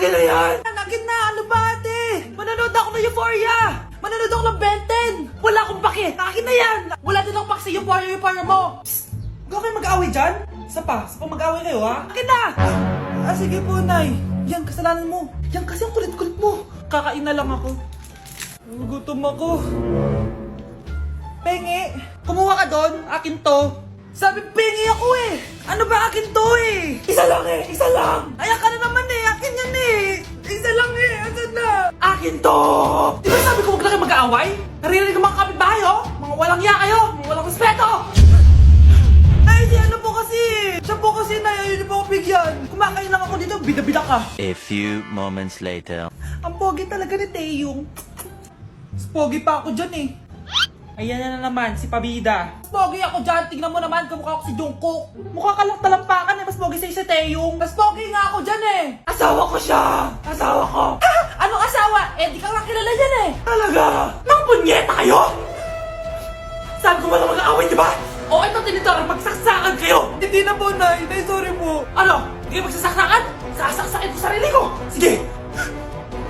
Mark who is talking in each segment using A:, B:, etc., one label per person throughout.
A: Akin na yan! Akin na! Ano ba ate? Manonood ako ng Euphoria! Manonood ako ng Ben 10! Wala akong pake! Akin na yan! Wala din akong pake sa Euphoria mo! Psst! Huwag kayo mag-away dyan? Isa pa mag-away kayo ha? Akin na! Sige po, Nay. Yan, kasalanan mo. Yan kasi ang kulit-kulit mo. Kakain na lang ako. Gutom ako. Pengi, kumuha ka doon. Akin to. Sabi, pengi ako eh. Ano ba akin to eh? Isa lang eh, isa lang. Ayan ka na naman eh, akin yan eh. Isa lang eh, asan na? Akin to. Di ba sabi ko huwag lang kayo mag-aaway? Naririnig ang mga kapitbahay oh. Mga walang iya kayo, mga walang respeto. Ay, di ano po kasi. Siya po kasi na, yun po ako bigyan. Kumakain lang ako dito, bida-bida ka.
B: A few moments later.
A: Ang pogi talaga ni Taeyong. Mas pogi pa ako dyan eh. Ayan na naman, si Pabida. Mas pogi ako dyan, tignan mo naman, kamukha ako si Jungkook. Mukha ka lang talampakan eh, mas pogi sa'yo si Taeyong. Mas pogi nga ako dyan eh. Asawa ko siya! Asawa ko! Ha? Anong asawa? Eh, di ka nga kilala dyan eh. Talaga? Nang punyeta kayo? Sabi ko wala mag-aaway, di ba? O ito tinitor, magsaksakan kayo! Hindi na po, Nay. Nay, sorry po. Ano? Hindi kayo magsasaksakan? Sasaksakin ko sarili ko! Sige!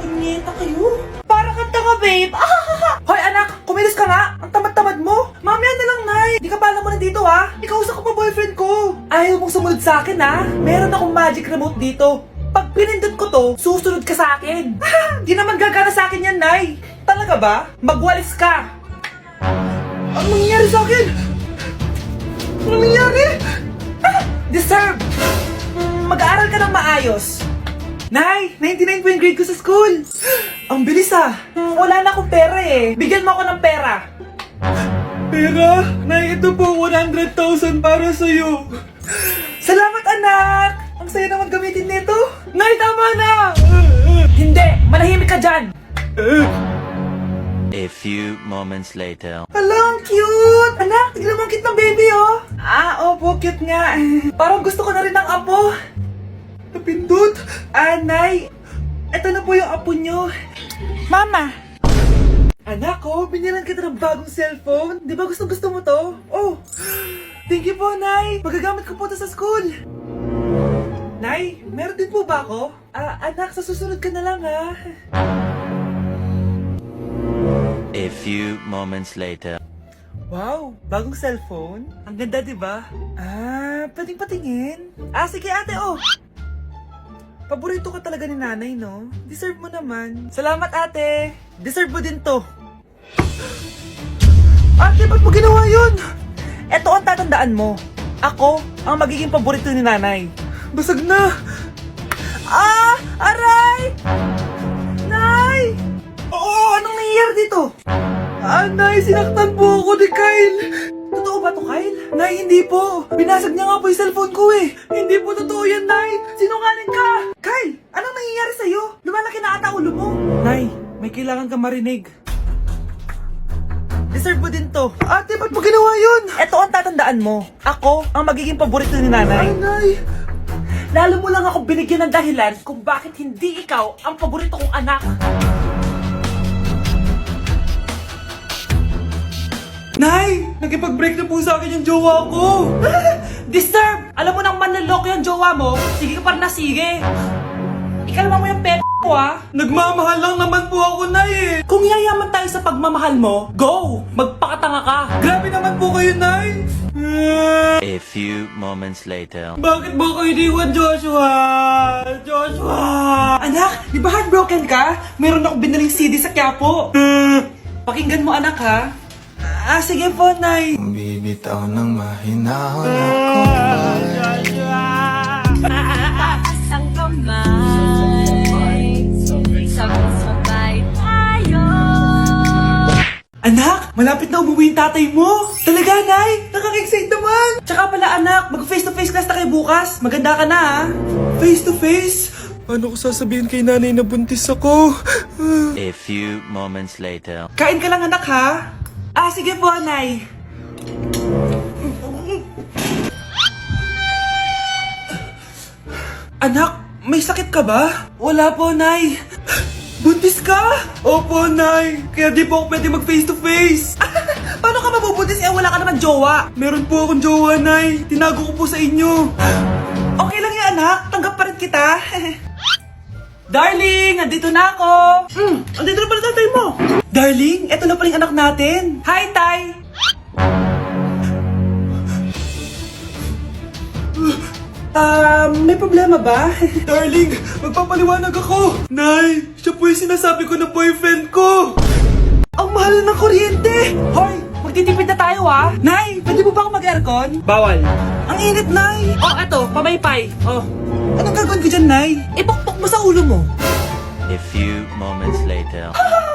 A: Punyeta kayo? Para kang tanga, babe! Hoy, anak! Kumilos ka nga! Ang tamad-tamad mo! Mamaya na lang, Nay! Di ka pala mo nandito, ha? Ikausap ko pa boyfriend ko! Ayaw mong sumunod sa akin, ha? Meron akong magic remote dito. Pag pinindot ko to, susunod ka sa akin. Di naman gagana sa akin yan, Nay! Talaga ba? Magwalis ka! Ano nangyayari sa akin? Ano nangyari? Deserve! Mag-aaral ka ng maayos. Nay, 99 po yung grade ko sa school. Ang bilis ah. Wala na akong pera eh. Bigyan mo ako ng pera. Pera? Nay, ito po 100,000 para sa'yo. Salamat anak! Ang saya naman gamitin nito. Nay, tama na! Hindi! Manahimik ka dyan!
B: A few moments later.
A: Hala, ang cute! Anak, tignan mo ang cute ng baby, oh! Opo, cute nga. Parang gusto ko na rin ng apo. Napindot! Nay, eto na po yung apo nyo. Mama! Anak, binilan kita ng bagong cellphone. Di ba gusto mo to? Oh! Thank you po, Nay! Magagamit ko po to sa school. Nay, meron din po ba ako? Anak, sa susunod ka na lang, ha?
B: A few moments later.
A: Wow, bagong cellphone? Ang ganda, di ba? Pwedeng patingin? Sige ate, oh! Paborito ka talaga ni nanay, no? Deserve mo naman. Salamat, ate! Deserve mo din to. Ate, ba't mo ginawa yun? Eto ang tatandaan mo. Ako ang magiging paborito ni nanay. Basag na! Aray! Nay! Oo, anong nangyayari dito? Nay, sinaktan po ako ni Kyle. Totoo ba to, Kyle? Nay, hindi po. Binasag niya nga po yung cellphone ko eh. Hindi po totoo yan, Nay. Sinungaling ka. Kyle, anong nangyayari sa'yo? Lumalaki na ata ulo mo. Nay, may kailangan kang marinig. Deserve mo din to. Ate, ba't mo ginawa yun? Eto ang tatandaan mo. Ako ang magiging paborito ni nanay. Nay. Lalo mo lang ako binigyan ng dahilan kung bakit hindi ikaw ang paborito kong anak. Nay! Nakipag-break na po sa akin yung jowa ko! Disturb! Alam mo nang manloloko yung jowa mo, sige ka pa rin na sige! Ikalma mo yung ko ah! Nagmamahal lang naman po ako, Nay eh! Kung yayaman tayo sa pagmamahal mo, go! Magpakatanga ka! Grabe naman po kayo, Nay!
B: A few moments later.
A: Bakit mo ko iniwan, Joshua? Joshua! Anak, di ba heartbroken ka? Meron akong binaling CD sa Quiapo. Pakinggan mo, anak, ha? Sige po, Nay.
C: Bibitaw ng mahinahon ako
D: Taas ang kamay, sabay-sabay tayo.
A: Anak, malapit na umuwi yung tatay mo. Talaga, Nay? Nakaka-excite naman. Tsaka pala, anak, mag-face-to-face class na kayo bukas. Maganda ka na, ha? Face-to-face? Paano ko sasabihin kay nanay na buntis ako?
B: A few moments later.
A: Kain ka lang, anak, ha? Sige po, Nay. Anak, may sakit ka ba? Wala po, Nay. Buntis ka? Opo, Nay. Kaya di po ako pwede mag face to face. Paano ka mabubuntis wala ka naman jowa? Meron po akong jowa, Nay. Tinago ko po sa inyo. Okay lang yan, anak. Tanggap pa rin kita. Darling, nandito na ako. Andito na pala tatay mo. Darling, eto na pala yung anak natin. Hi, Tay. May problema ba? Darling, magpapaliwanag ako. Nay, siya po yung sinasabi ko na boyfriend ko. Ang mahal ng kuryente. Hoy, magtitipid na tayo ah. Nay, pwede mo ba ako mag-aircon? Bawal. Ang init, Nay. Oh, eto, pamaypay. Oh. Anong gagawin ko dyan, Nay? Ipokpok mo sa ulo mo.
B: A few moments later.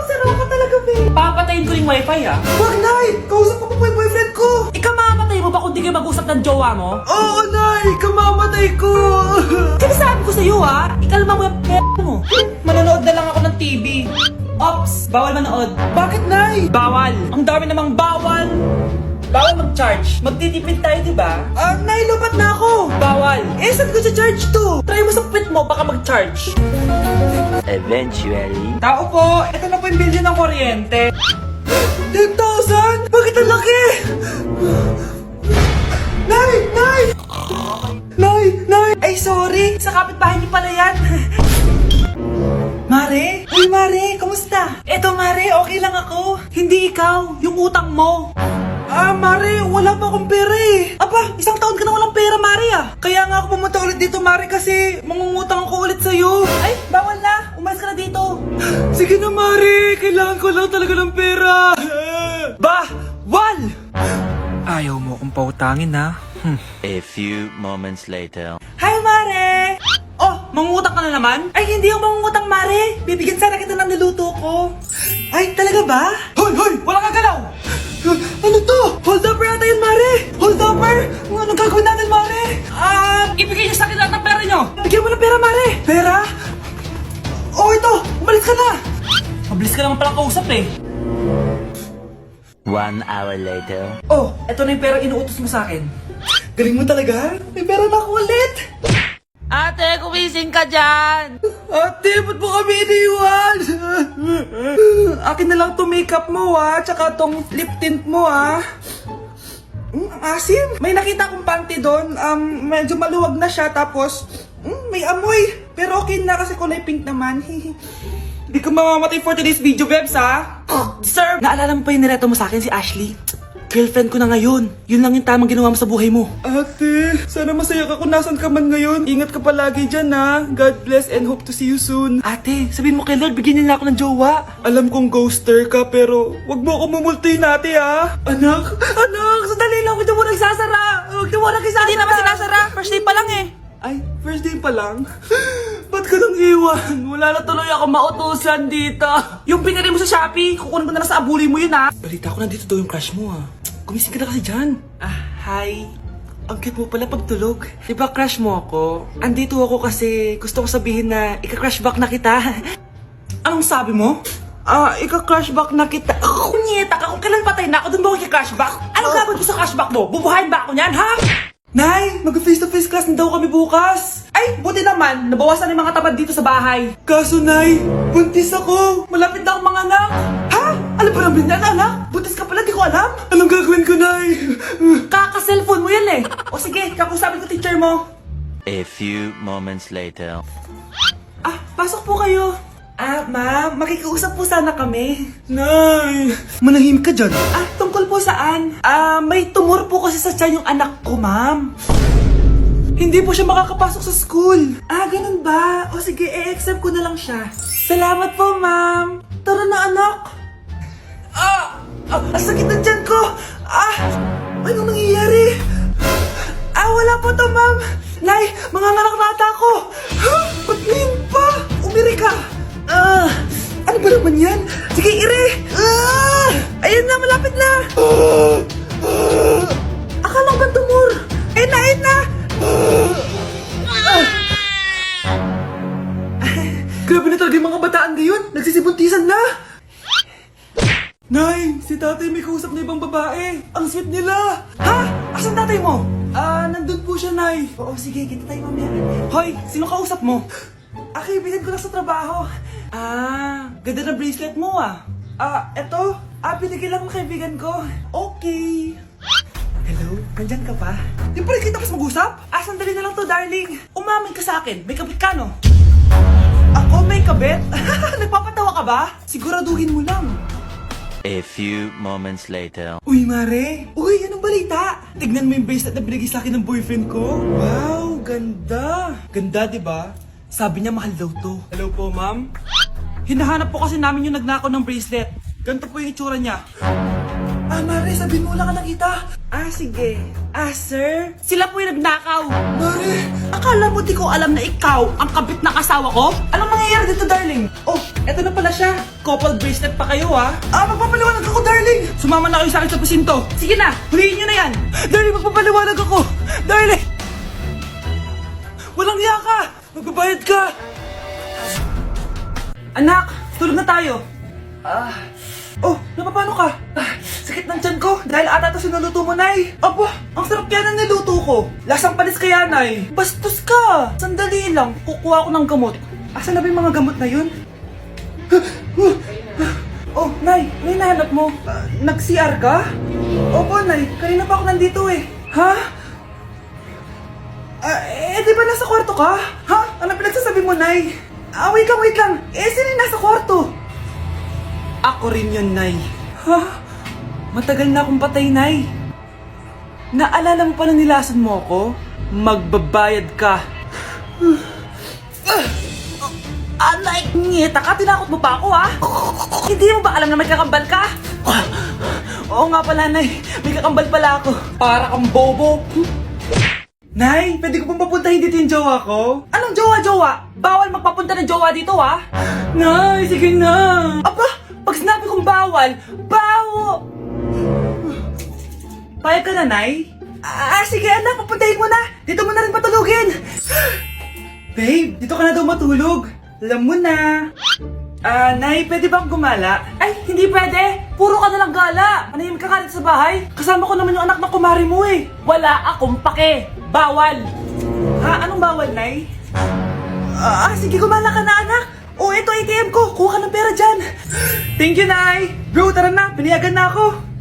A: Sarap ka talaga, babe. Papatayin ko yung wifi, ah. Wag, Nay! Kausap ko pa po yung boyfriend ko. Ikamamatay mo ba kung di kayo mag-usap ng jowa mo? Oo, Nay! Kamamatay ko! Sinasabi ko sa'yo, ah. Ikalma mo yung mo. Manonood na lang ako ng TV. Ops! Bawal manood. Bakit, Nay? Bawal. Ang dami namang bawal. Bawal mag-charge. Magtitipid tayo, di ba? Nay, lupat na ako. Bawal. Saan ko sa-charge to? Try mo sa pit mo, baka mag-charge.
B: Eventually.
A: Tao po, ito na po yung bilhin ng kuryente. 10,000? Bakit ang laki? Nay! Nay! Nay! Nay! Ay, sorry. Sa kapitbahay niyo pala yan. Mare? Uy, Mare, kamusta? Eto, Mare, okay lang ako. Hindi ikaw, yung utang mo. Mare, wala pa akong pera eh. Aba, isang taon ka na walang pera, Mare ah. Kaya nga ako pumunta ulit dito, Mare, kasi mangungutang ako ulit sa'yo. Ay, bawal na. Umalis ka na dito. Sige na, Mare. Kailangan ko lang talaga ng pera. Wal! Ayaw mo akong pautangin, ha?
B: A few moments later.
A: Hi, Mare! Oh, mangungutang ka na naman? Ay, hindi ako mangungutang, Mare. Bibigyan sana kita ng niluto ko. Ay, talaga ba? Hoy! Wala ka galaw! Ano to? Hold upper yata yun, Mare! Hold upper? Anong gagawin natin, Mare? Ibigay niyo sa akin lahat ng pera niyo! Bigyan mo ng pera, Mare! Pera? Oh, ito! Umalis ka na! Mabilis ka naman palang kausap eh.
B: 1 hour later.
A: Oh, eto na yung pera inuutos mo sa akin. Galing mo talaga? May pera na ako ulit! Ate, kumising ka dyan! Ate, ba't mo kami iniwan? Akin na lang to makeup mo tsaka tong lip tint mo ang asim. May nakita akong panty doon, medyo maluwag na siya tapos may amoy. Pero okay na kasi kulay pink naman. Hindi ka mamamatay for today's video, Bebs Sir! Naalala mo pa yung nireto mo sa akin si Ashley? Girlfriend ko na ngayon. Yun lang yung tamang ginawa mo sa buhay mo. Ate, sana masaya ka kung nasan ka man ngayon. Ingat ka palagi dyan God bless and hope to see you soon. Ate, sabihin mo kay Lord, bigyan niya na ako ng jowa. Alam kong ghoster ka pero wag mo ako mumultuin ate Anak, sandali lang. Huwag mo nagsasara. Huwag mo nagsasara. Hindi naman sinasara. First day pa lang eh. Ay, first day pa lang? Ba't ka nang iwan? Wala na tuloy ako mautusan dito. Yung pinili mo sa Shopee, kukunin ko na lang sa abuli mo yun Balita ko nandito daw yung crush mo Gumising ka na kasi dyan. Hi. Ang cute mo pala pagtulog. Diba crush mo ako? Andito ako kasi gusto ko sabihin na ika-crush back na kita. Anong sabi mo? Ika-crush back na kita. Kunyeta ka, kung kailan patay na ako, dun ba ako ika-crush back? Anong gagawin ko sa crush back mo? Bubuhayin ba ako niyan, ha? Nay, mag-face-to-face class na daw kami bukas. Ay, buti naman, nabawasan yung mga tamad dito sa bahay. Kaso, Nay, buntis ako. Malapit na akong mga anak. Ha? Alam ba naman yan, anak? Buntis ka pala, di ko alam. Anong gagawin ko, Nay? Kaka-cellphone mo yan O sige, kakusapin ko teacher mo.
B: A few moments later.
A: Pasok po kayo. Ma'am, makikiusap po sana kami. Nay, manahim ka dyan. Tungkol po saan? May tumor po kasi sa tiyan yung anak ko, ma'am. Hindi po siya makakapasok sa school. Ganun ba? O sige, i-accept ko na lang siya. Salamat po, ma'am. Tara na, anak. Ang sakit na tiyan ko. Anong nangyayari? Wala po to, ma'am. Nay, manganganak na ata ako. Ba't ngayon pa? Umiri ka. Ano ba naman yan? Sige, ire! Ayun na, malapit na! Akala ko ba tumor? Ayun na! Grabe na talaga yung mga bataan ngayon! Nagsisibuntisan na! Nay, si tatay may kausap na ibang babae. Ang sweet nila. Ha? Asan tatay mo? Nandun po siya, Nay. Oo, sige, kita tayo mamaya. Hoy, sino kausap mo? Kaibigan ko lang sa trabaho. Ganda na bracelet mo eto. Binigyan lang ng kaibigan ko. Okay. Hello? Nandyan ka pa? Di pa rin kita pas mag-usap? Sandali na lang to, darling. Umamin ka sa akin. May kabit ka, no? Ako may may kabit? Nagpapatawa ka ba? Siguraduhin mo lang.
B: A few moments later.
A: Uy, Mare! Uy, anong balita? Tignan mo yung bracelet na binigay sa akin ng boyfriend ko. Wow, ganda! Ganda, di ba? Sabi niya mahal daw to. Hello po, ma'am? Hinahanap po kasi namin yung nagnakaw ng bracelet. Ganito po yung itsura niya. Ah, Mare, sabihin mo wala ka nakita. Ah, sige. Ah, sir? Sila po yung nagnakaw. Mare, akala mo di ko alam na ikaw ang kabit ng asawa ko? Anong mangyayari dito, darling? Oh, eto na pala siya. Couple bracelet pa kayo, ha? Ah, magpapaliwanag ako, darling. Sumama na kayo sa akin sa presinto. Sige na, huliin nyo na yan. Darling, magpapaliwanag ako. Darling! Walang hiya ka. Magbabayad ka. Anak, tulog na tayo. Oh, napapano ka? Sakit ng tiyan ko dahil ata ito sinuluto mo, Nay. Aba, ang sarap kaya ng niluto ko. Lasang panis kaya, Nay. Bastos ka. Sandali lang, kukuha ko ng gamot. Asan na ba yung mga gamot na yun? Oh, Nay, ano yung nahanap mo? Nag-CR ka? Opo, Nay, kanina pa ako nandito eh. Ha? Di ba nasa kwarto ka? Ha? Ano pinagsasabi mo, Nay? Wait lang. Sino yung nasa kwarto? Ako rin yun, Nay. Ha? Matagal na akong patay, Nay. Naalala mo pa na nilasan mo ako? Magbabayad ka. Nay, ngita ka, tinakot mo pa ako, ha? Hindi mo ba alam na may kakambal ka? Oo nga pala, Nay. May kakambal pala ako. Para kang bobo. Nay, pwede ko pong papuntahin dito yung jowa ko? Anong jowa-jowa? Bawal magpapunta ng jowa dito, ha? Nay, sige na. Aba, pag sinabi kong bawal, Payag ka na, Nay? Sige anak, papuntahin mo na. Dito mo na rin patulugin. Babe, dito ka na daw matulog. Alam mo na. Nay, pwede bang gumala? Ay, hindi pwede. Puro ka nalang gala. Manahimik ka dito sa bahay. Kasama ko naman yung anak ng kumari mo eh. Wala akong pake. Bawal. Ha? Anong bawal, Nay? Sige, gumala ka na, anak. Oh, ito ATM ko. Kuha ka ng pera dyan. Thank you, Nay. Bro, tara na. Piniyagan na ako.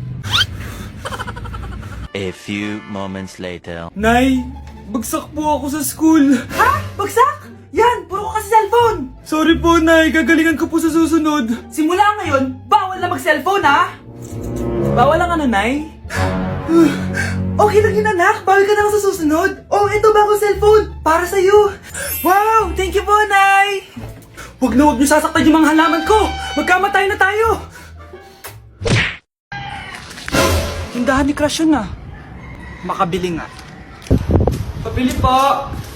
B: A few moments later.
A: Nay, bagsak po ako sa school. Ha? Bagsak? Yan, puro ka kasi cellphone. Sorry po, Nay. Gagalingan ko po sa susunod. Simula ngayon, bawal na mag-cellphone, ha? Bawal lang ano, Nay? Okay lang yun, anak. Bawal ka na sa susunod. Oh, ito bagong cellphone. Para sa'yo. Wow, thank you po, Nay. Huwag na huwag niyo sasaktan yung mga halaman ko. Magkamatay na tayo. Tindahan ni Crush yun, makabili nga. Pabili po.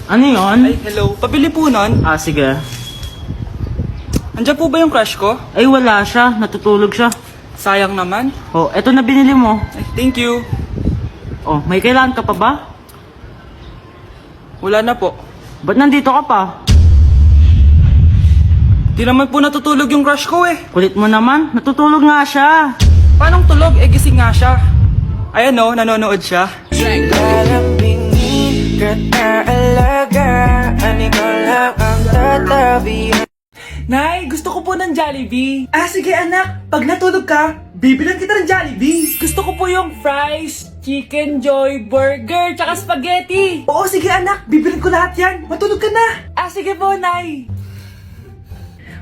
E: Ano yun?
A: Ay, hello. Pabili po nun.
E: Sige.
A: Andiyan po ba yung crush ko?
E: Ay, wala siya. Natutulog siya.
A: Sayang naman.
E: Oh, eto na binili mo.
A: Ay, thank you.
E: Oh, may kailangan ka pa ba?
A: Wala na po.
E: Ba't nandito ka pa?
A: Di naman po natutulog yung crush ko eh.
E: Kulit mo naman. Natutulog nga siya.
A: Paanong tulog? Gising nga siya. Ayan o, nanonood siya.
F: Lalambingin ka talaga. Ano lang ang tatabi.
A: Nay, gusto ko po ng Jollibee. Sige anak, pag natulog ka, bibilan kita ng Jollibee. Gusto ko po yung fries, chicken joy, burger, tsaka spaghetti. Oo, sige anak, bibilan ko lahat yan. Matulog ka na. Sige po, Nay.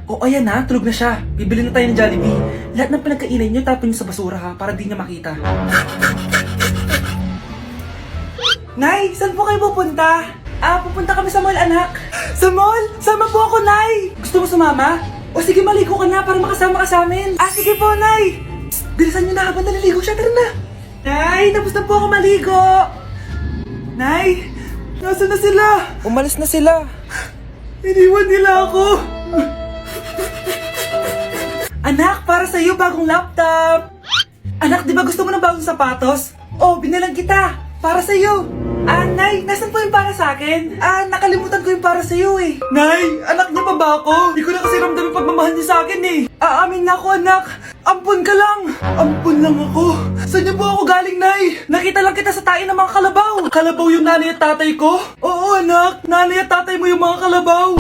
A: Oo, ayan na, tulog na siya. Bibili na tayo ng Jollibee. Lahat ng pinagkainan niyo, tapon niyo sa basura ha, para di niya makita. Nay, saan po kayo pupunta? Pupunta kami sa mall, anak. Sa mall? Sama po ako, Nay. Gusto mo sumama? O sige, maligo ka na para makasama ka sa amin. Sige po, Nay. Psst, bilisan niyo na habang naliligo siya. Tara na. Nay, tapos na po ako maligo. Nay, nasaan na sila? Umalis na sila. Iniwan nila ako. Anak, para sa'yo, bagong laptop. Anak, di ba gusto mo ng bagong sapatos? Oh, binilang kita. Para sa'yo. Nay, nasan po yung para sa akin? Nakalimutan ko yung para sa'yo eh. Nay, anak niya pa ba ako? Di ko na kasi ramdam yung pagmamahal niya sa akin eh. Aamin na ako, anak. Ampun ka lang. Ampun lang ako. Saan niyo po ako galing, Nay? Nakita lang kita sa tayo ng mga kalabaw. Kalabaw yung nanay at tatay ko? Oo, anak. Nanay at tatay mo yung mga kalabaw.